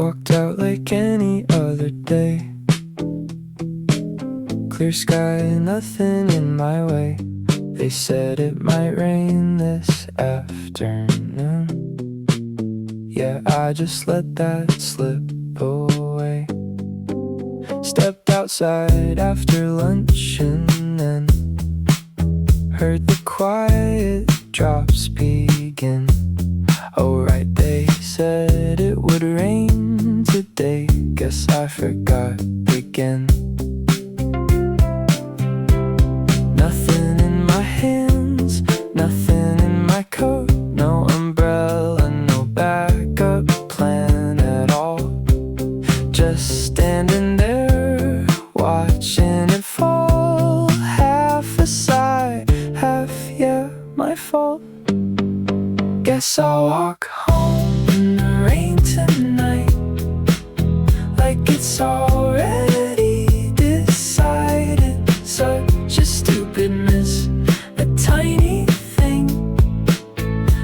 Walked out like any other day. Clear sky, nothing in my way. They said it might rain this afternoon. Yeah, I just let that slip away. Stepped outside after lunch and then heard the quiet drops begin. Oh right, they said it would rain today. Guess I forgot again. Nothing in my hands, nothing in my coat. No umbrella, no backup plan at all. Just standing there, watching it fall. Half a sigh, half, yeah, my fault. Guess I'll walk home in the rain tonight, like it's already decided. Such a stupid miss, a tiny thing.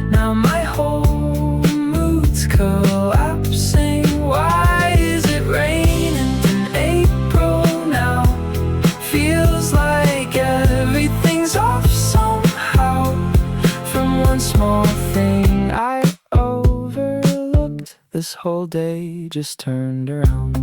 Now my whole mood's collapsing. Why is it raining in April now? Feels like everything's off somehow. From one small thing I overlooked, this whole day just turned around.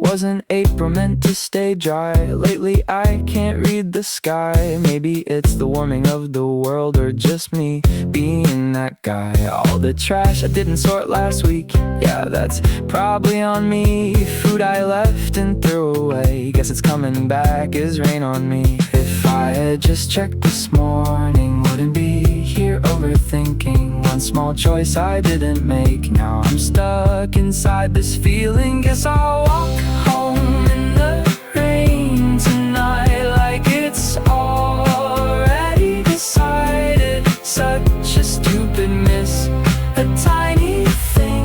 Wasn't April meant to stay dry? Lately I can't read the sky. Maybe it's the warming of the world, or just me being that guy. All the trash I didn't sort last week, yeah, that's probably on me. Food I left and threw away, guess it's coming back as rain on me. If I had just checked this morning, wouldn't be here overthinking one small choice I didn't make. Now I'm stuck inside this feeling. Guess I'll walk home in the rain tonight, like it's already decided. Such a stupid miss, a tiny thing.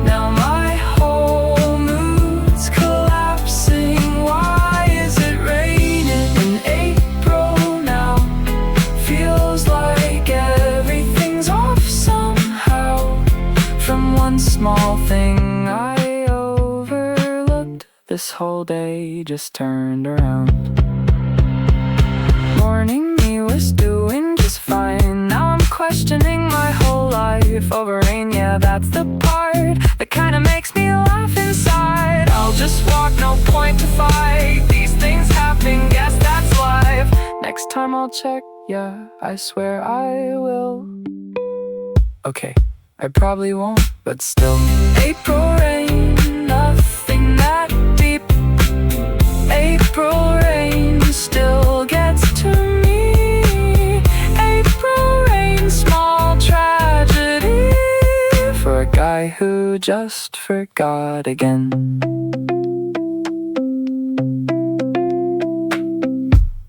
Now my whole mood's collapsing. Why is it raining in April now? Feels like everything's off somehow. From one small thing I overlooked, this whole day just turned around. Morning me was doing just fine. Now I'm questioning my whole life over rain. Yeah, that's the part that kinda makes me laugh inside. I'll just walk, no point to fight. These things happen, guess that's life. Next time I'll check, yeah, I swear I will. Okay, I probably won't, but still. April rain, nothing that deep. April rain still gets to me. April rain, small tragedy for a guy who just forgot again.